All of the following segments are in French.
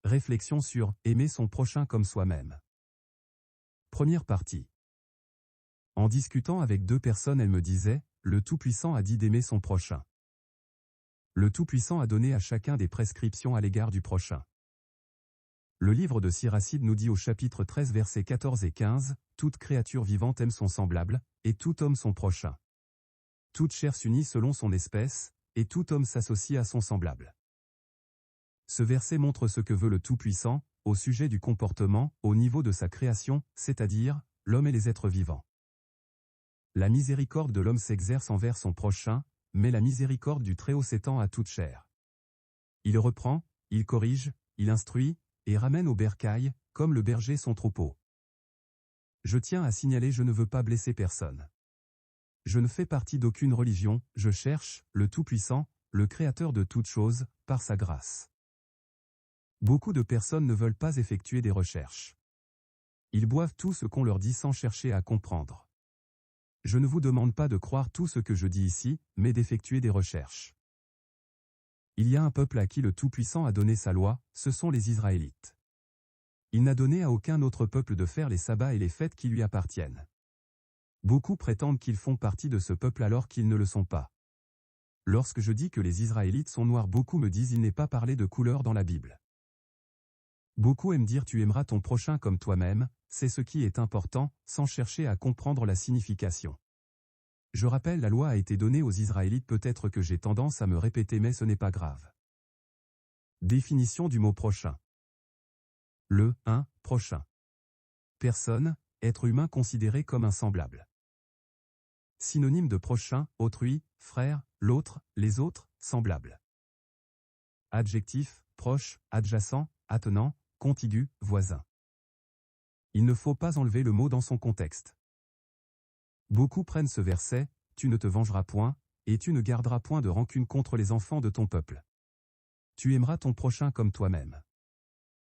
Réflexion sur « Aimer son prochain comme soi-même ». Première partie. En discutant avec deux personnes, elle me disait « Le Tout-Puissant a dit d'aimer son prochain. Le Tout-Puissant a donné à chacun des prescriptions à l'égard du prochain. » Le livre de Siracide nous dit au chapitre 13 versets 14 et 15 « Toute créature vivante aime son semblable, et tout homme son prochain. Toute chair s'unit selon son espèce, et tout homme s'associe à son semblable. » Ce verset montre ce que veut le Tout-Puissant, au sujet du comportement, au niveau de sa création, c'est-à-dire, l'homme et les êtres vivants. La miséricorde de l'homme s'exerce envers son prochain, mais la miséricorde du Très-Haut s'étend à toute chair. Il reprend, il corrige, il instruit, et ramène au bercail, comme le berger son troupeau. Je tiens à signaler, je ne veux pas blesser personne. Je ne fais partie d'aucune religion, je cherche, le Tout-Puissant, le Créateur de toutes choses, par sa grâce. Beaucoup de personnes ne veulent pas effectuer des recherches. Ils boivent tout ce qu'on leur dit sans chercher à comprendre. Je ne vous demande pas de croire tout ce que je dis ici, mais d'effectuer des recherches. Il y a un peuple à qui le Tout-Puissant a donné sa loi, ce sont les Israélites. Il n'a donné à aucun autre peuple de faire les sabbats et les fêtes qui lui appartiennent. Beaucoup prétendent qu'ils font partie de ce peuple alors qu'ils ne le sont pas. Lorsque je dis que les Israélites sont noirs, beaucoup me disent il n'est pas parlé de couleur dans la Bible. Beaucoup aiment dire tu aimeras ton prochain comme toi-même, c'est ce qui est important, sans chercher à comprendre la signification. Je rappelle, la loi a été donnée aux Israélites, peut-être que j'ai tendance à me répéter mais ce n'est pas grave. Définition du mot prochain. Le 1. Prochain. Personne, être humain considéré comme un semblable. Synonyme de prochain, autrui, frère, l'autre, les autres, semblable. Adjectif, proche, adjacent, attenant, contigu, voisin. Il ne faut pas enlever le mot dans son contexte. Beaucoup prennent ce verset, tu ne te vengeras point, et tu ne garderas point de rancune contre les enfants de ton peuple. Tu aimeras ton prochain comme toi-même.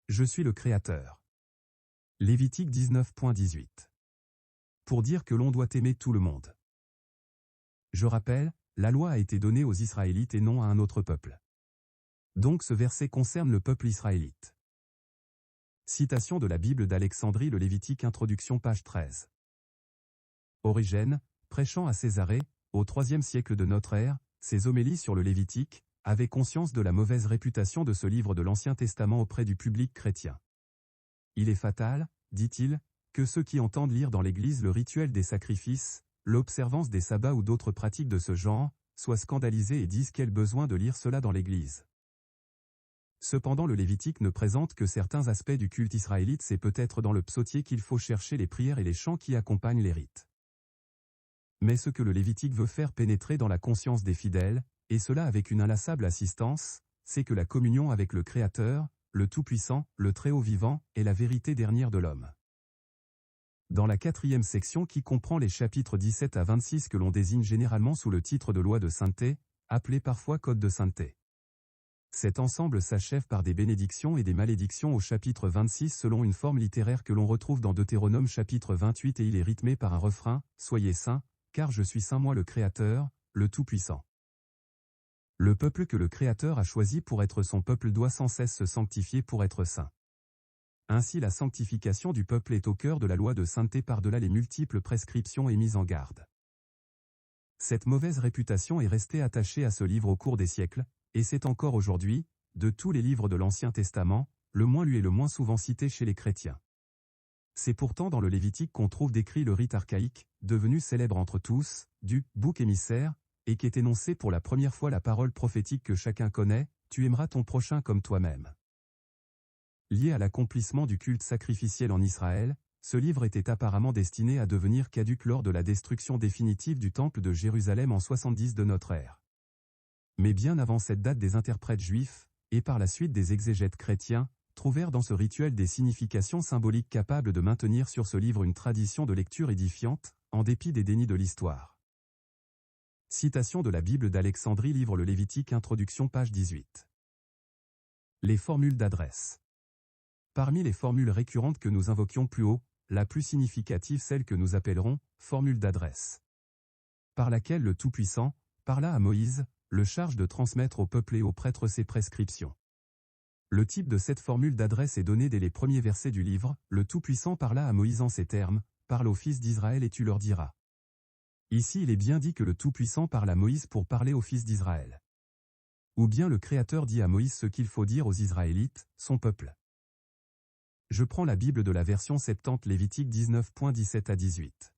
Je suis le Créateur. Lévitique 19.18. Pour dire que l'on doit aimer tout le monde. Je rappelle, la loi a été donnée aux Israélites et non à un autre peuple. Donc ce verset concerne le peuple israélite. Citation de la Bible d'Alexandrie, le Lévitique, introduction, page 13. Origène, prêchant à Césarée, au IIIe siècle de notre ère, ses homélies sur le Lévitique, avait conscience de la mauvaise réputation de ce livre de l'Ancien Testament auprès du public chrétien. Il est fatal, dit-il, que ceux qui entendent lire dans l'Église le rituel des sacrifices, l'observance des sabbats ou d'autres pratiques de ce genre, soient scandalisés et disent quel besoin de lire cela dans l'Église. Cependant, le Lévitique ne présente que certains aspects du culte israélite, c'est peut-être dans le psautier qu'il faut chercher les prières et les chants qui accompagnent les rites. Mais ce que le Lévitique veut faire pénétrer dans la conscience des fidèles, et cela avec une inlassable assistance, c'est que la communion avec le Créateur, le Tout-Puissant, le Très-Haut vivant, est la vérité dernière de l'homme. Dans la 4e section qui comprend les chapitres 17 à 26 que l'on désigne généralement sous le titre de loi de sainteté, appelé parfois code de sainteté. Cet ensemble s'achève par des bénédictions et des malédictions au chapitre 26 selon une forme littéraire que l'on retrouve dans Deutéronome chapitre 28 et il est rythmé par un refrain, « Soyez saints, car je suis saint moi le Créateur, le Tout-Puissant ». Le peuple que le Créateur a choisi pour être son peuple doit sans cesse se sanctifier pour être saint. Ainsi la sanctification du peuple est au cœur de la loi de sainteté par-delà les multiples prescriptions et mises en garde. Cette mauvaise réputation est restée attachée à ce livre au cours des siècles, et c'est encore aujourd'hui, de tous les livres de l'Ancien Testament, le moins lu et le moins souvent cité chez les chrétiens. C'est pourtant dans le Lévitique qu'on trouve décrit le rite archaïque, devenu célèbre entre tous, du « bouc émissaire », et qu'est énoncé pour la première fois la parole prophétique que chacun connaît, « Tu aimeras ton prochain comme toi-même ». Lié à l'accomplissement du culte sacrificiel en Israël, ce livre était apparemment destiné à devenir caduc lors de la destruction définitive du temple de Jérusalem en 70 de notre ère. Mais bien avant cette date, des interprètes juifs, et par la suite des exégètes chrétiens, trouvèrent dans ce rituel des significations symboliques capables de maintenir sur ce livre une tradition de lecture édifiante, en dépit des dénis de l'histoire. Citation de la Bible d'Alexandrie, livre le Lévitique, introduction, page 18. Les formules d'adresse. Parmi les formules récurrentes que nous invoquions plus haut, la plus significative celle que nous appellerons « formule d'adresse », par laquelle le Tout-Puissant parla à Moïse, le charge de transmettre au peuple et aux prêtres ses prescriptions. Le type de cette formule d'adresse est donné dès les premiers versets du livre. Le Tout-Puissant parla à Moïse en ces termes, « Parle aux fils d'Israël et tu leur diras ». Ici il est bien dit que le Tout-Puissant parle à Moïse pour parler aux fils d'Israël. Ou bien le Créateur dit à Moïse ce qu'il faut dire aux Israélites, son peuple. Je prends la Bible de la version Septante Lévitique 19.17 à 18.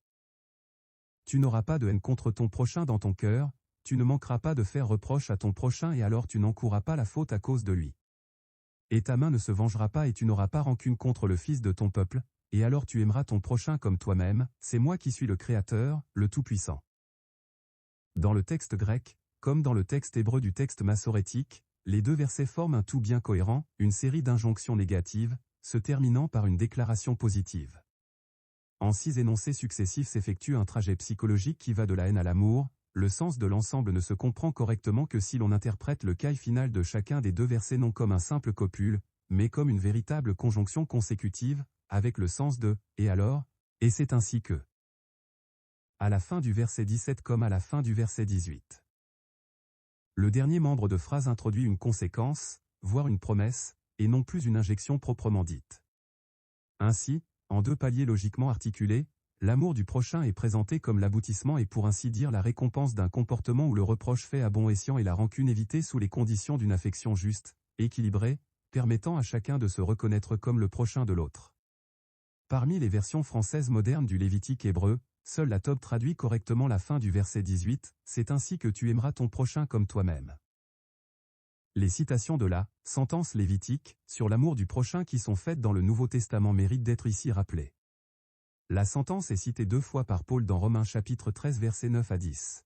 Tu n'auras pas de haine contre ton prochain dans ton cœur, tu ne manqueras pas de faire reproche à ton prochain et alors tu n'encourras pas la faute à cause de lui. Et ta main ne se vengera pas et tu n'auras pas rancune contre le fils de ton peuple, et alors tu aimeras ton prochain comme toi-même, c'est moi qui suis le Créateur, le Tout-Puissant. Dans le texte grec, comme dans le texte hébreu du texte massorétique, les deux versets forment un tout bien cohérent, une série d'injonctions négatives, se terminant par une déclaration positive. En 6 énoncés successifs s'effectue un trajet psychologique qui va de la haine à l'amour. Le sens de l'ensemble ne se comprend correctement que si l'on interprète le caille final de chacun des deux versets non comme un simple copule, mais comme une véritable conjonction consécutive, avec le sens de « et alors », et c'est ainsi que à la fin du verset 17 comme à la fin du verset 18. Le dernier membre de phrase introduit une conséquence, voire une promesse, et non plus une injection proprement dite. Ainsi, en 2 paliers logiquement articulés, l'amour du prochain est présenté comme l'aboutissement et pour ainsi dire la récompense d'un comportement où le reproche fait à bon escient et la rancune évitée sous les conditions d'une affection juste, équilibrée, permettant à chacun de se reconnaître comme le prochain de l'autre. Parmi les versions françaises modernes du Lévitique hébreu, seule la Tob traduit correctement la fin du verset 18, c'est ainsi que tu aimeras ton prochain comme toi-même. Les citations de la sentence lévitique sur l'amour du prochain qui sont faites dans le Nouveau Testament méritent d'être ici rappelées. La sentence est citée 2 fois par Paul dans Romains chapitre 13 versets 9 à 10.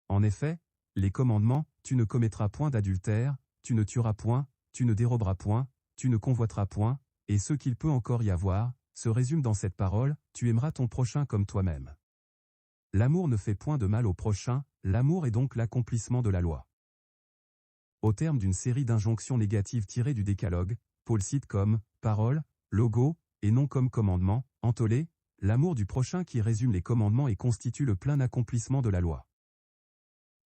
En effet, les commandements, tu ne commettras point d'adultère, tu ne tueras point, tu ne déroberas point, tu ne convoiteras point, et ce qu'il peut encore y avoir, se résument dans cette parole, tu aimeras ton prochain comme toi-même. L'amour ne fait point de mal au prochain, l'amour est donc l'accomplissement de la loi. Au terme d'une série d'injonctions négatives tirées du Décalogue, Paul cite comme parole, logo, et non comme commandement, entolé, l'amour du prochain qui résume les commandements et constitue le plein accomplissement de la loi.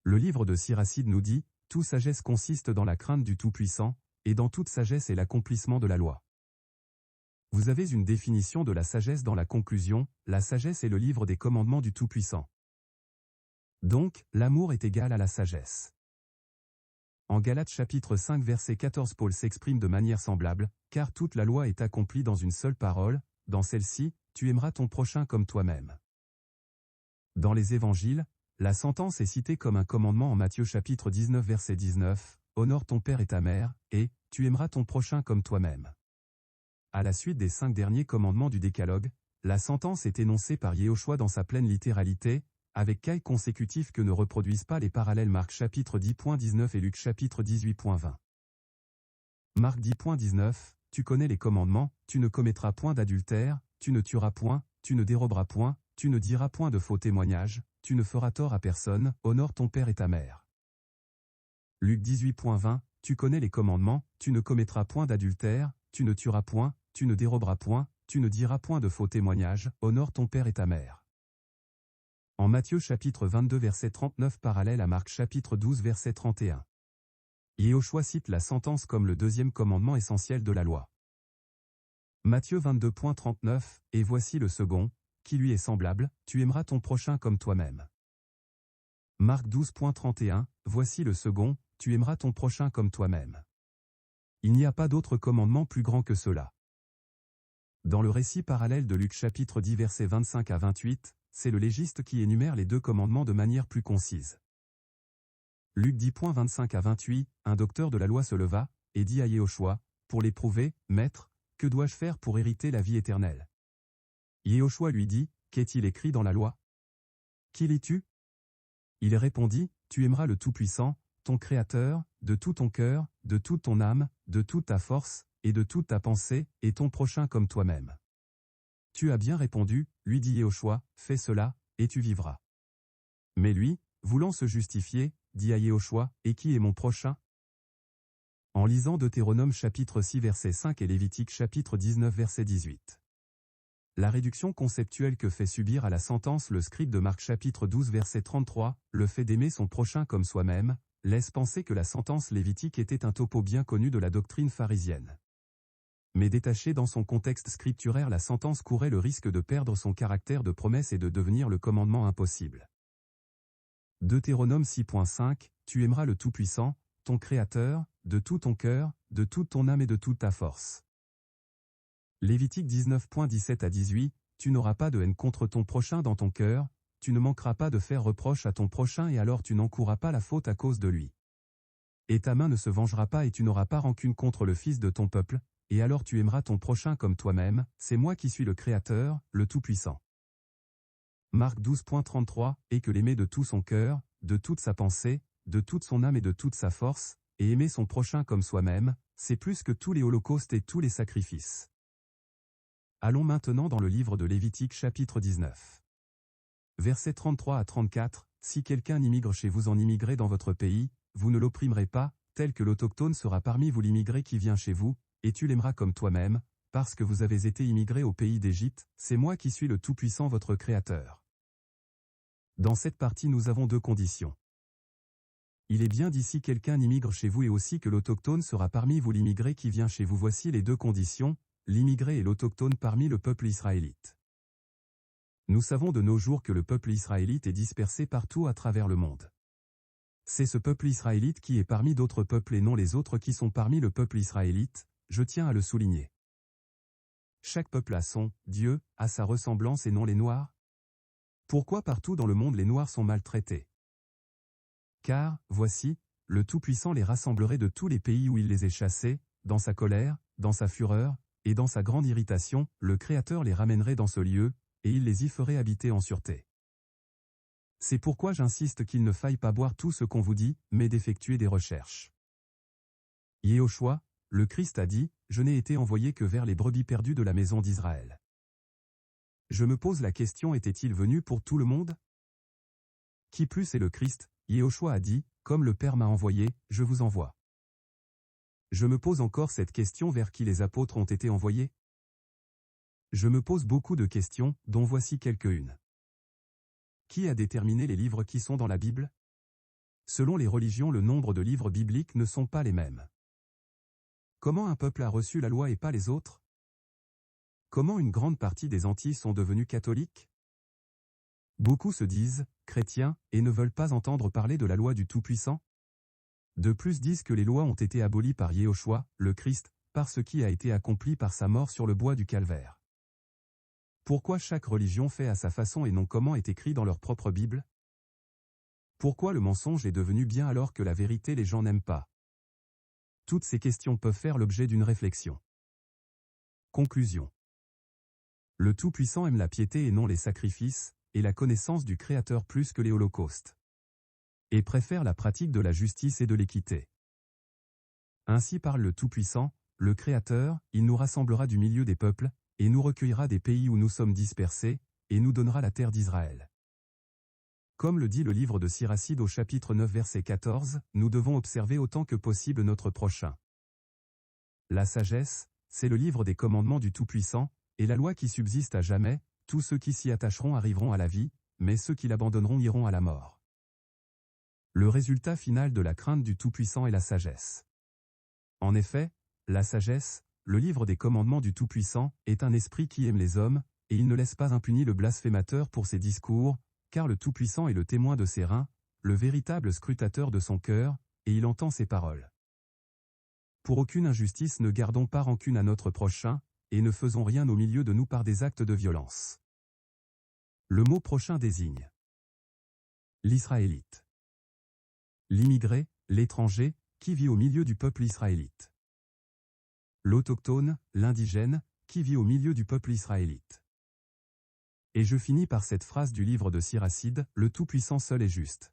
Le livre de Siracide nous dit, toute sagesse consiste dans la crainte du Tout-Puissant, et dans toute sagesse est l'accomplissement de la loi. Vous avez une définition de la sagesse dans la conclusion, la sagesse est le livre des commandements du Tout-Puissant. Donc, l'amour est égal à la sagesse. En Galates chapitre 5 verset 14 Paul s'exprime de manière semblable, car toute la loi est accomplie dans une seule parole, dans celle-ci, tu aimeras ton prochain comme toi-même. Dans les évangiles, la sentence est citée comme un commandement en Matthieu chapitre 19 verset 19, honore ton père et ta mère, et tu aimeras ton prochain comme toi-même. À la suite des 5 derniers commandements du Décalogue, la sentence est énoncée par Yehoshua dans sa pleine littéralité, avec caille consécutif que ne reproduisent pas les parallèles Marc chapitre 10.19 et Luc chapitre 18.20. Marc 10.19, tu connais les commandements, tu ne commettras point d'adultère, tu ne tueras point, tu ne déroberas point, tu ne diras point de faux témoignages, tu ne feras tort à personne, honore ton père et ta mère. Luc 18.20, tu connais les commandements, tu ne commettras point d'adultère, tu ne tueras point, tu ne déroberas point, tu ne diras point de faux témoignages, honore ton père et ta mère. En Matthieu chapitre 22 verset 39 parallèle à Marc chapitre 12 verset 31. Yehoshua cite la sentence comme le deuxième commandement essentiel de la loi. Matthieu 22.39, et voici le second, qui lui est semblable, tu aimeras ton prochain comme toi-même. Marc 12.31, voici le second, tu aimeras ton prochain comme toi-même. Il n'y a pas d'autre commandement plus grand que cela. Dans le récit parallèle de Luc chapitre 10 versets 25 à 28, c'est le légiste qui énumère les 2 commandements de manière plus concise. Luc 10.25 à 28, un docteur de la loi se leva, et dit à Yehoshua, pour l'éprouver, Maître, que dois-je faire pour hériter la vie éternelle? Yehoshua lui dit, qu'est-il écrit dans la loi? Qui lis-tu? Il répondit, tu aimeras le Tout-Puissant, ton Créateur, de tout ton cœur, de toute ton âme, de toute ta force, et de toute ta pensée, et ton prochain comme toi-même. Tu as bien répondu, lui dit Yehoshua, fais cela, et tu vivras. Mais lui, voulant se justifier, dit à Yehoshua, et qui est mon prochain? En lisant Deutéronome chapitre 6 verset 5 et Lévitique chapitre 19 verset 18. La réduction conceptuelle que fait subir à la sentence le scribe de Marc chapitre 12 verset 33, le fait d'aimer son prochain comme soi-même, laisse penser que la sentence lévitique était un topo bien connu de la doctrine pharisienne. Mais détachée dans son contexte scripturaire, la sentence courait le risque de perdre son caractère de promesse et de devenir le commandement impossible. Deutéronome 6.5 « Tu aimeras le Tout-Puissant, ton Créateur, de tout ton cœur, de toute ton âme et de toute ta force. » Lévitique 19.17 à 18 « Tu n'auras pas de haine contre ton prochain dans ton cœur, tu ne manqueras pas de faire reproche à ton prochain et alors tu n'encourras pas la faute à cause de lui. Et ta main ne se vengera pas et tu n'auras pas rancune contre le fils de ton peuple, et alors tu aimeras ton prochain comme toi-même, c'est moi qui suis le Créateur, le Tout-Puissant. » Marc 12.33 « Et que l'aimer de tout son cœur, de toute sa pensée, de toute son âme et de toute sa force, et aimer son prochain comme soi-même, c'est plus que tous les holocaustes et tous les sacrifices. » Allons maintenant dans le livre de Lévitique chapitre 19. Versets 33 à 34 « Si quelqu'un immigre chez vous en immigré dans votre pays, vous ne l'opprimerez pas, tel que l'autochtone sera parmi vous l'immigré qui vient chez vous, et tu l'aimeras comme toi-même, parce que vous avez été immigrés au pays d'Égypte, c'est moi qui suis le Tout-Puissant votre Créateur. » Dans cette partie nous avons deux conditions. Il est bien dit si quelqu'un immigre chez vous et aussi que l'autochtone sera parmi vous l'immigré qui vient chez vous. Voici les deux conditions, l'immigré et l'autochtone parmi le peuple israélite. Nous savons de nos jours que le peuple israélite est dispersé partout à travers le monde. C'est ce peuple israélite qui est parmi d'autres peuples et non les autres qui sont parmi le peuple israélite, je tiens à le souligner. Chaque peuple a son Dieu, à sa ressemblance et non les Noirs. Pourquoi partout dans le monde les Noirs sont maltraités? Car, voici, le Tout-Puissant les rassemblerait de tous les pays où il les ait chassés, dans sa colère, dans sa fureur, et dans sa grande irritation, le Créateur les ramènerait dans ce lieu, et il les y ferait habiter en sûreté. C'est pourquoi j'insiste qu'il ne faille pas boire tout ce qu'on vous dit, mais d'effectuer des recherches. Yehoshua, le Christ a dit, « Je n'ai été envoyé que vers les brebis perdues de la maison d'Israël. » Je me pose la question, était-il venu pour tout le monde? Qui plus est le Christ? Yehoshua a dit, « Comme le Père m'a envoyé, je vous envoie. » Je me pose encore cette question, vers qui les apôtres ont été envoyés? Je me pose beaucoup de questions, dont voici quelques-unes. Qui a déterminé les livres qui sont dans la Bible? Selon les religions, le nombre de livres bibliques ne sont pas les mêmes. Comment un peuple a reçu la loi et pas les autres? Comment une grande partie des Antilles sont devenues catholiques? Beaucoup se disent chrétiens et ne veulent pas entendre parler de la loi du Tout-Puissant. De plus disent que les lois ont été abolies par Yehoshua, le Christ, par ce qui a été accompli par sa mort sur le bois du calvaire. Pourquoi chaque religion fait à sa façon et non comment est écrit dans leur propre Bible? Pourquoi le mensonge est devenu bien alors que la vérité les gens n'aiment pas? Toutes ces questions peuvent faire l'objet d'une réflexion. Conclusion. Le Tout-Puissant aime la piété et non les sacrifices, et la connaissance du Créateur plus que les holocaustes. Et préfère la pratique de la justice et de l'équité. Ainsi parle le Tout-Puissant, le Créateur, il nous rassemblera du milieu des peuples, et nous recueillera des pays où nous sommes dispersés, et nous donnera la terre d'Israël. Comme le dit le livre de Siracide au chapitre 9 verset 14, nous devons observer autant que possible notre prochain. La sagesse, c'est le livre des commandements du Tout-Puissant, et la loi qui subsiste à jamais, tous ceux qui s'y attacheront arriveront à la vie, mais ceux qui l'abandonneront iront à la mort. Le résultat final de la crainte du Tout-Puissant est la sagesse. En effet, la sagesse, le livre des commandements du Tout-Puissant, est un esprit qui aime les hommes, et il ne laisse pas impuni le blasphémateur pour ses discours, car le Tout-Puissant est le témoin de ses reins, le véritable scrutateur de son cœur, et il entend ses paroles. Pour aucune injustice ne gardons pas rancune à notre prochain, et ne faisons rien au milieu de nous par des actes de violence. Le mot prochain désigne l'Israélite, l'immigré, l'étranger, qui vit au milieu du peuple israélite. L'autochtone, l'indigène, qui vit au milieu du peuple israélite. Et je finis par cette phrase du livre de Siracide, le Tout-Puissant seul est juste.